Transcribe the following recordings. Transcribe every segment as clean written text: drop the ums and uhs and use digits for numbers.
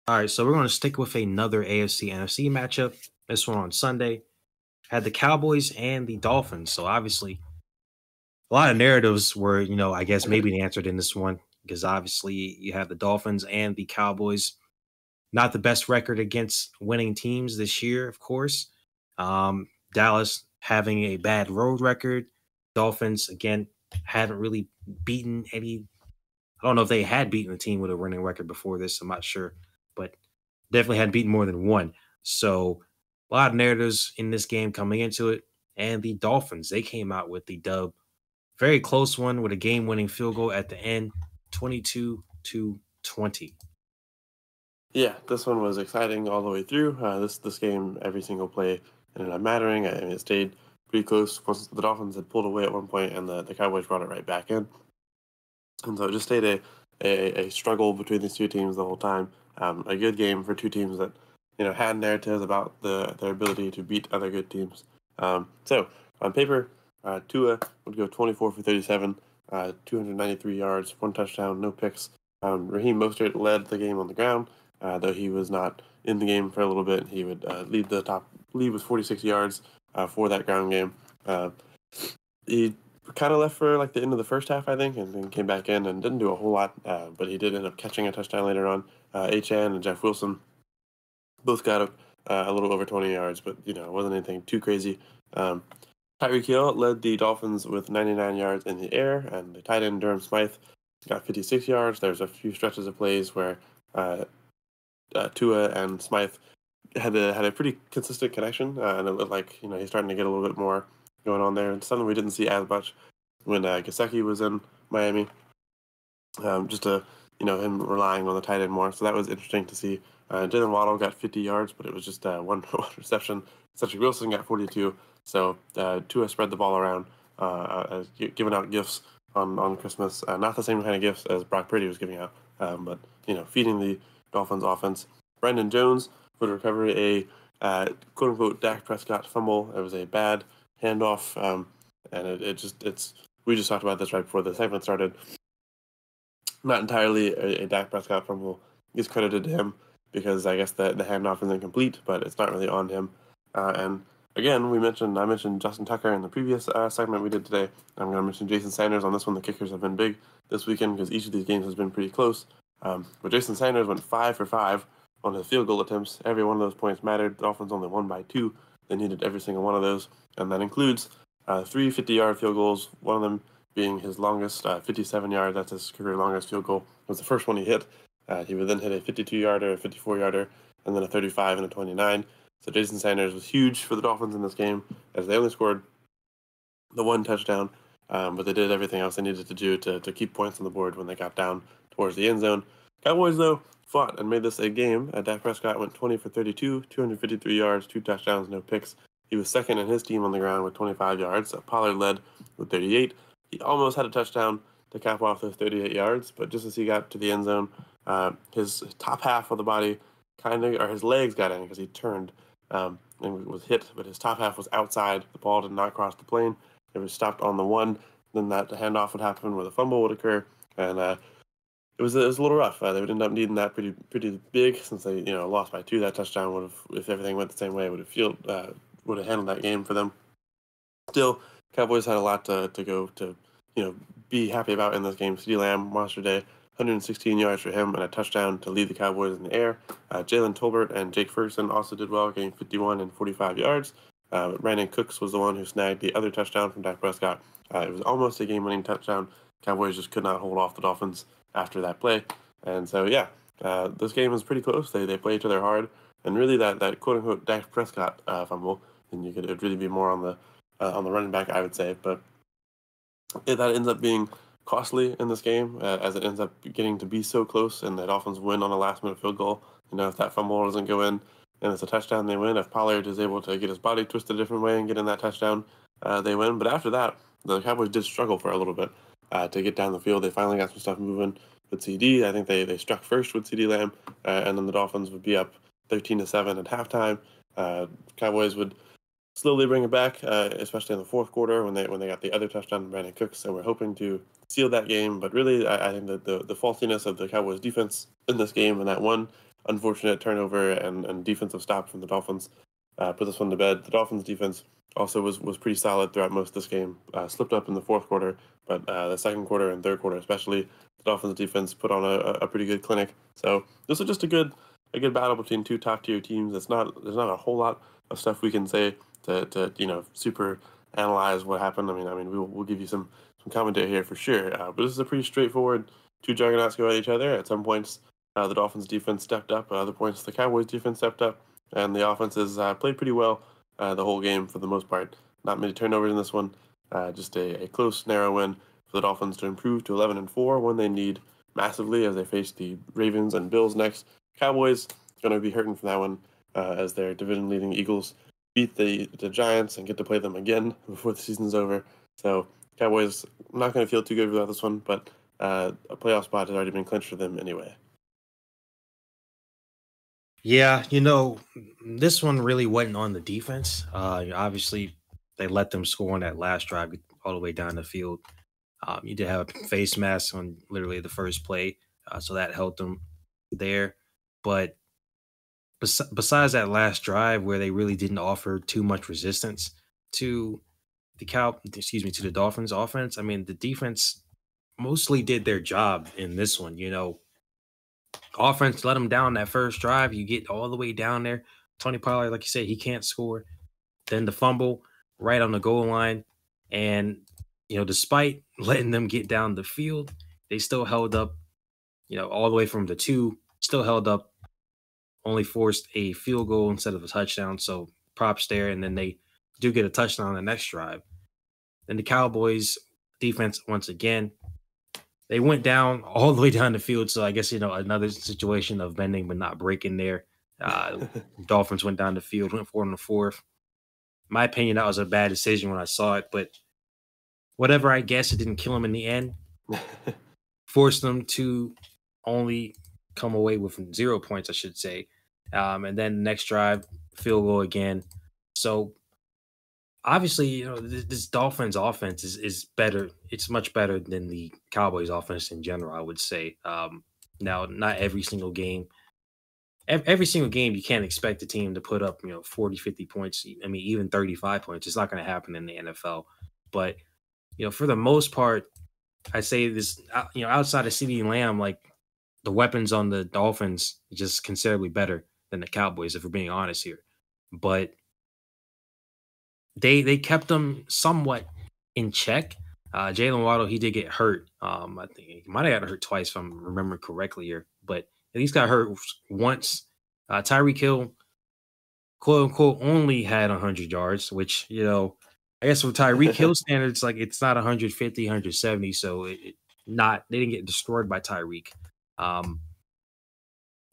All right, so we're going to stick with another AFC NFC matchup. This one on Sunday had the Cowboys and the Dolphins. So obviously, a lot of narratives were, I guess maybe answered in this one because obviously you have the Dolphins and the Cowboys. Not the best record against winning teams this year, of course. Dallas having a bad road record. Dolphins again haven't really beaten any. I don't know if they had beaten a team with a winning record before this. I'm not sure, but definitely had beaten more than one. So a lot of narratives in this game coming into it. And the Dolphins, they came out with the dub. Very close one with a game-winning field goal at the end, 22-20. Yeah, this one was exciting all the way through. This game, every single play ended up mattering. I mean, it stayed pretty close once the Dolphins had pulled away at one point, and the Cowboys brought it right back in. And so it just stayed a struggle between these two teams the whole time. A good game for two teams that had narratives about their ability to beat other good teams. So on paper, Tua would go 24 for 37, 293 yards, one touchdown, no picks. Raheem Mostert led the game on the ground, though he was not in the game for a little bit. He would lead with 46 yards for that ground game. He kind of left for like the end of the first half, I think, and then came back in and didn't do a whole lot, but he did end up catching a touchdown later on. H.N. and Jeff Wilson both got up a little over 20 yards, but it wasn't anything too crazy. Tyreek Hill led the Dolphins with 99 yards in the air, and the tight end Durham Smythe got 56 yards. There's a few stretches of plays where Tua and Smythe had a pretty consistent connection, and it looked like he's starting to get a little bit more going on there. And something we didn't see as much when Gesicki was in Miami. Just him relying on the tight end more. So that was interesting to see. Jalen Waddle got 50 yards, but it was just one reception. Cedric Wilson got 42. So Tua spread the ball around, giving out gifts on Christmas. Not the same kind of gifts as Brock Purdy was giving out, but feeding the Dolphins offense. Brandon Jones would recover a quote unquote Dak Prescott fumble. It was a bad handoff, and we just talked about this right before the segment started. Not entirely a Dak Prescott fumble gets credited to him because I guess the handoff is incomplete, but it's not really on him. And again, I mentioned Justin Tucker in the previous segment we did today. I'm going to mention Jason Sanders on this one. The kickers have been big this weekend because each of these games has been pretty close. But Jason Sanders went 5 for 5 on his field goal attempts. Every one of those points mattered. The Dolphins only won by 2. They needed every single one of those, and that includes 3 50-yard field goals, one of them being his longest, 57 yards. That's his career longest field goal. It was the first one he hit. He would then hit a 52-yarder, a 54-yarder, and then a 35 and a 29. So Jason Sanders was huge for the Dolphins in this game, as they only scored the one touchdown, but they did everything else they needed to do to keep points on the board when they got down towards the end zone. Cowboys, though, fought and made this a game. Dak Prescott went 20 for 32, 253 yards, 2 touchdowns, no picks. He was second in his team on the ground with 25 yards. Pollard led with 38. He almost had a touchdown to cap off those 38 yards, but just as he got to the end zone, his top half of the body his legs got in because he turned and was hit, but his top half was outside. The ball did not cross the plane. It was stopped on the one. Then the handoff would happen where the fumble would occur, and it was a little rough. They would end up needing that pretty big since they lost by 2. That touchdown would have, if everything went the same way, would have handled that game for them. Still, Cowboys had a lot to go to be happy about in this game. CeeDee Lamb, monster day, 116 yards for him and a touchdown to lead the Cowboys in the air. Jalen Tolbert and Jake Ferguson also did well, getting 51 and 45 yards. Brandon Cooks was the one who snagged the other touchdown from Dak Prescott. It was almost a game-winning touchdown. Cowboys just could not hold off the Dolphins after that play. And so, this game was pretty close. They play each other hard. And really that quote-unquote Dak Prescott fumble, and it'd really be more on the running back, I would say. But that ends up being costly in this game, as it ends up getting to be so close, and the Dolphins win on a last-minute field goal. If that fumble doesn't go in and it's a touchdown, they win. If Pollard is able to get his body twisted a different way and get in that touchdown, they win. But after that, the Cowboys did struggle for a little bit to get down the field. They finally got some stuff moving with CD. I think they struck first with CeeDee Lamb, and then the Dolphins would be up 13-7 at halftime. Cowboys would slowly bring it back, especially in the fourth quarter when they got the other touchdown from Brandon Cooks, and we're hoping to seal that game. But really, I think that the faultiness of the Cowboys defense in this game and that one unfortunate turnover and defensive stop from the Dolphins put this one to bed. The Dolphins defense also was pretty solid throughout most of this game. Slipped up in the fourth quarter, but the second quarter and third quarter especially, the Dolphins defense put on a pretty good clinic. So this was just a good battle between two top tier teams. There's not a whole lot of stuff we can say to super analyze what happened. I mean we'll give you some commentary here for sure. But this is a pretty straightforward two juggernauts go at each other. At some points, the Dolphins defense stepped up. At other points, the Cowboys defense stepped up, and the offenses played pretty well the whole game for the most part. Not many turnovers in this one. Just a close, narrow win for the Dolphins to improve to 11-4 when they need massively as they face the Ravens and Bills next. Cowboys going to be hurting from that one as their division-leading Eagles beat the Giants and get to play them again before the season's over. So Cowboys not going to feel too good about this one, but a playoff spot has already been clinched for them anyway. Yeah, this one really wasn't on the defense. Obviously, they let them score on that last drive all the way down the field. You did have a face mask on literally the first play, so that helped them there. But besides that last drive where they really didn't offer too much resistance to the Dolphins offense, I mean, the defense mostly did their job in this one. Offense let them down that first drive. You get all the way down there. Tony Pollard, like you said, he can't score. Then the fumble right on the goal line. And, despite letting them get down the field, they still held up, all the way from the 2, still held up, only forced a field goal instead of a touchdown. So props there. And then they do get a touchdown on the next drive. Then the Cowboys defense, once again, they went down all the way down the field. So I guess, another situation of bending but not breaking there. Dolphins went down the field, went for it in the fourth. My opinion, that was a bad decision when I saw it. But whatever, I guess it didn't kill them in the end. Forced them to only come away with 0 points, I should say. And then next drive, field goal again. So obviously, this Dolphins offense is better. It's much better than the Cowboys offense in general, I would say. Now, not every single game. Every single game, you can't expect a team to put up, 40, 50 points. I mean, even 35 points. It's not going to happen in the NFL. But, for the most part, I say this, outside of CeeDee Lamb, like the weapons on the Dolphins just considerably better than the Cowboys, if we're being honest here. But they kept them somewhat in check. Jalen Waddle, he did get hurt. I think he might have gotten hurt twice, if I'm remembering correctly here. But at least got hurt once. Tyreek Hill, quote unquote, only had 100 yards, which, I guess for Tyreek Hill standards, like it's not 150, 170. So they didn't get destroyed by Tyreek.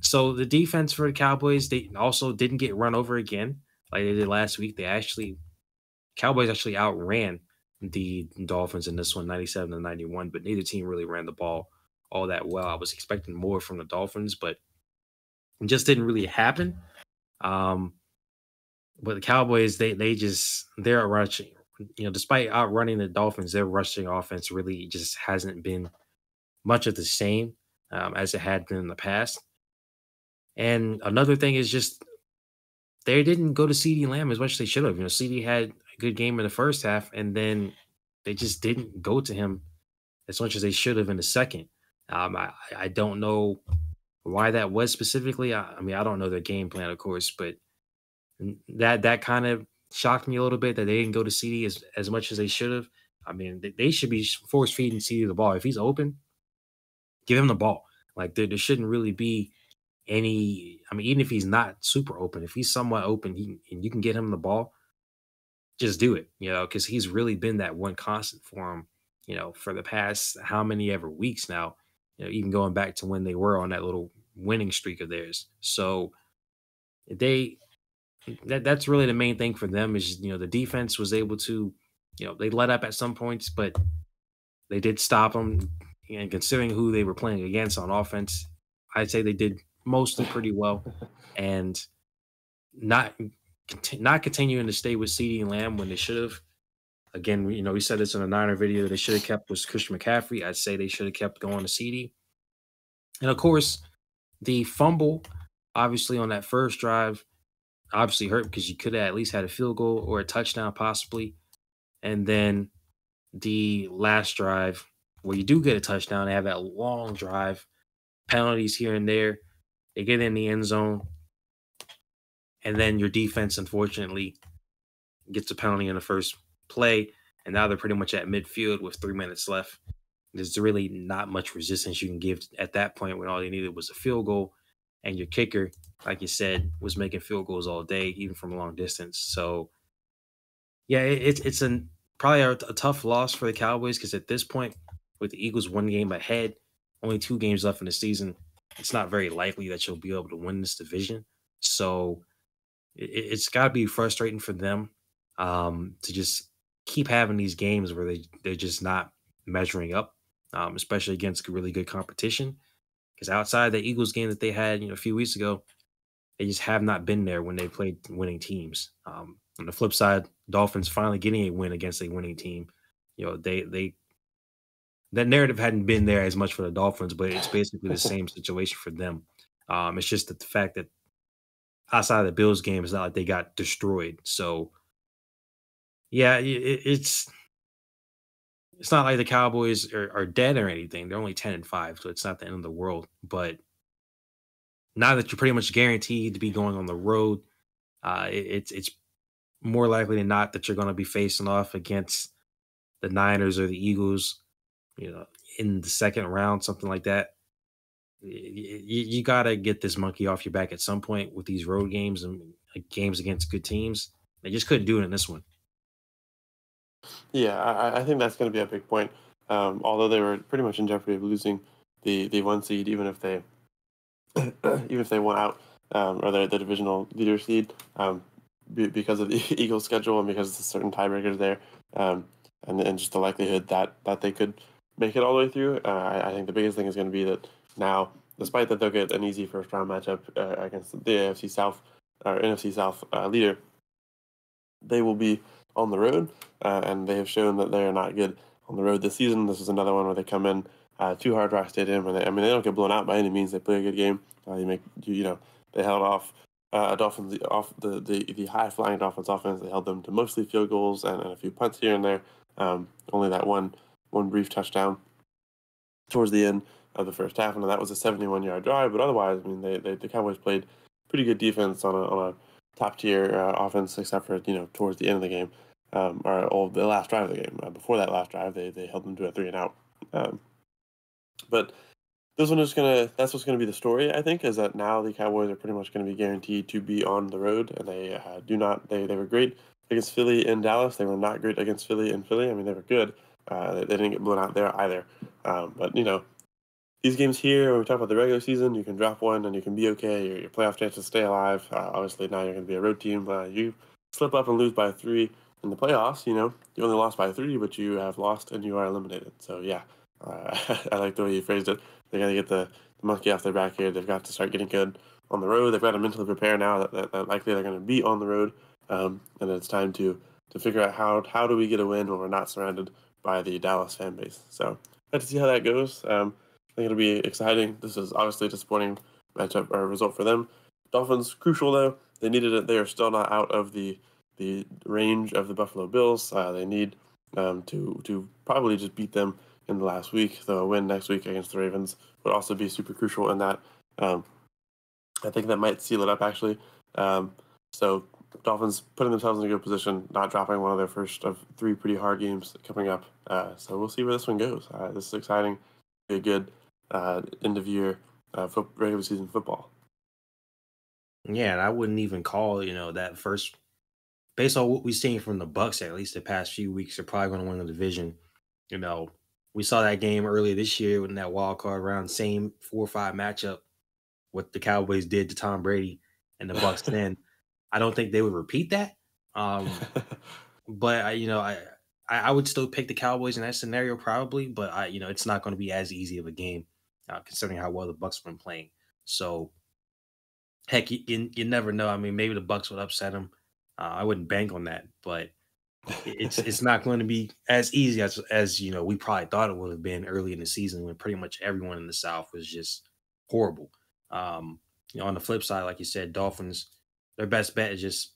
So the defense for the Cowboys, they also didn't get run over again like they did last week. Cowboys actually outran the Dolphins in this one, 97-91, but neither team really ran the ball all that well. I was expecting more from the Dolphins, but it just didn't really happen. But the Cowboys, they're rushing. Despite outrunning the Dolphins, their rushing offense really just hasn't been much of the same as it had been in the past. And another thing is just they didn't go to CeeDee Lamb as much as they should have. CeeDee had a good game in the first half, and then they just didn't go to him as much as they should have in the second. I don't know why that was specifically. I mean, I don't know their game plan, of course, but that kind of shocked me a little bit that they didn't go to CeeDee as much as they should have. I mean, they should be force feeding CeeDee the ball. If he's open, give him the ball. Like there shouldn't really be any. I mean, even if he's not super open, if he's somewhat open, and you can get him the ball, just do it. Because he's really been that one constant for him. For the past how many ever weeks now. Even going back to when they were on that little winning streak of theirs. So that's really the main thing for them is, the defense was able to, they let up at some points, but they did stop them. And considering who they were playing against on offense, I'd say they did mostly pretty well. And not continuing to stay with CeeDee Lamb when they should have. Again, we said this in a Niner video. They should have kept with Christian McCaffrey. I'd say they should have kept going to CeeDee. And of course, the fumble Obviously, on that first drive, obviously hurt because you could have at least had a field goal or a touchdown possibly. And then the last drive where you do get a touchdown, they have that long drive, penalties here and there. They get in the end zone, and then your defense, unfortunately, gets a penalty in the first play, and now they're pretty much at midfield with 3 minutes left. There's really not much resistance you can give at that point when all they needed was a field goal, and your kicker, like you said, was making field goals all day, even from a long distance. So, yeah, it's probably a tough loss for the Cowboys because at this point, with the Eagles 1 game ahead, only 2 games left in the season, it's not very likely that you'll be able to win this division. So it's got to be frustrating for them to just keep having these games where they're just not measuring up, especially against really good competition. Because outside the Eagles game that they had, a few weeks ago, they just have not been there when they played winning teams. On the flip side, Dolphins finally getting a win against a winning team. They that narrative hadn't been there as much for the Dolphins, but it's basically the same situation for them. It's just that the fact that outside of the Bills game, it's not like they got destroyed. So yeah, it's not like the Cowboys are dead or anything. They're only 10-5, so it's not the end of the world. But now that you're pretty much guaranteed to be going on the road, it's more likely than not that you're going to be facing off against the Niners or the Eagles, in the second round, something like that. You got to get this monkey off your back at some point with these road games and games against good teams. They just couldn't do it in this one. Yeah, I think that's going to be a big point. Although they were pretty much in jeopardy of losing the 1 seed, even if they won out, or the divisional leader seed, because of the Eagles' schedule and because of the certain tiebreakers there, and just the likelihood that they could make it all the way through. I think the biggest thing is going to be that now, despite that they'll get an easy first round matchup against the AFC South or NFC South leader, they will be on the road, and they have shown that they are not good on the road this season. This is another one where they come in to Hard Rock Stadium, and they don't get blown out by any means. They play a good game. They held off Dolphins off the high flying Dolphins offense. They held them to mostly field goals and a few punts here and there. Only that one brief touchdown towards the end of the first half, and that was a 71-yard drive. But otherwise, I mean, the Cowboys played pretty good defense on a top tier offense, except for towards the end of the game, or the last drive of the game. Before that last drive, they held them to a 3-and-out. But this one that's what's gonna be the story. I think is that now the Cowboys are pretty much going to be guaranteed to be on the road, and they they were great against Philly in Dallas. They were not great against Philly in Philly. I mean, they were good. They didn't get blown out there either. But these games here, when we talk about the regular season, you can drop one and you can be okay. Your playoff chances stay alive. Obviously, now you're going to be a road team. You slip up and lose by 3 in the playoffs. You only lost by 3, but you have lost and you are eliminated. So, yeah, I like the way you phrased it. They got to get the monkey off their back here. They've got to start getting good on the road. They've got to mentally prepare now that likely they're going to be on the road. And it's time to figure out how do we get a win when we're not surrounded by the Dallas fan base. So, glad to see how that goes. I think it'll be exciting. This is obviously a disappointing matchup or result for them. Dolphins, crucial though. They needed it. They are still not out of the range of the Buffalo Bills. They need to probably just beat them in the last week. Though a win next week against the Ravens would also be super crucial in that. I think that might seal it up actually. So Dolphins putting themselves in a good position, not dropping one of their first of 3 pretty hard games coming up. So we'll see where this one goes. This is exciting. Be a good end of year regular season football. Yeah, and I wouldn't even call, that first based on what we've seen from the Bucks at least the past few weeks, they're probably going to win the division. You know, we saw that game earlier this year in that wild card round, same 4-5 matchup, what the Cowboys did to Tom Brady and the Bucks then. I don't think they would repeat that. But I would still pick the Cowboys in that scenario probably, but it's not going to be as easy of a game considering how well the Bucks have been playing. So heck, you never know. I mean, maybe the Bucks would upset them. I wouldn't bank on that, but it's not going to be as easy as we probably thought it would have been early in the season when pretty much everyone in the South was just horrible. on the flip side, like you said, Dolphins, their best bet is just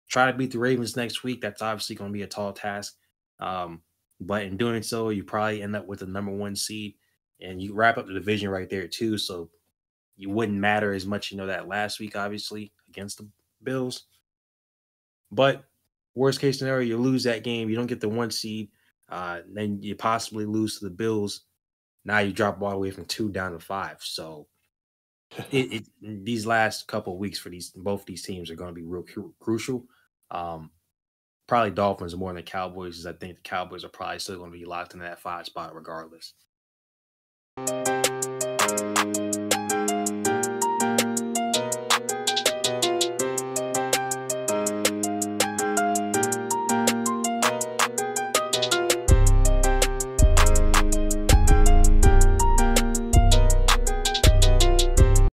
try to beat the Ravens next week. That's obviously going to be a tall task. But in doing so, you probably end up with the number 1 seed, and you wrap up the division right there too. So you wouldn't matter as much, that last week, obviously, against the Bills. But worst case scenario, you lose that game, you don't get the 1 seed, then you possibly lose to the Bills. Now you drop all the way from 2 down to 5. So these last couple of weeks for both these teams are going to be real crucial. Probably Dolphins more than the Cowboys, because I think the Cowboys are probably still going to be locked in that 5 spot regardless.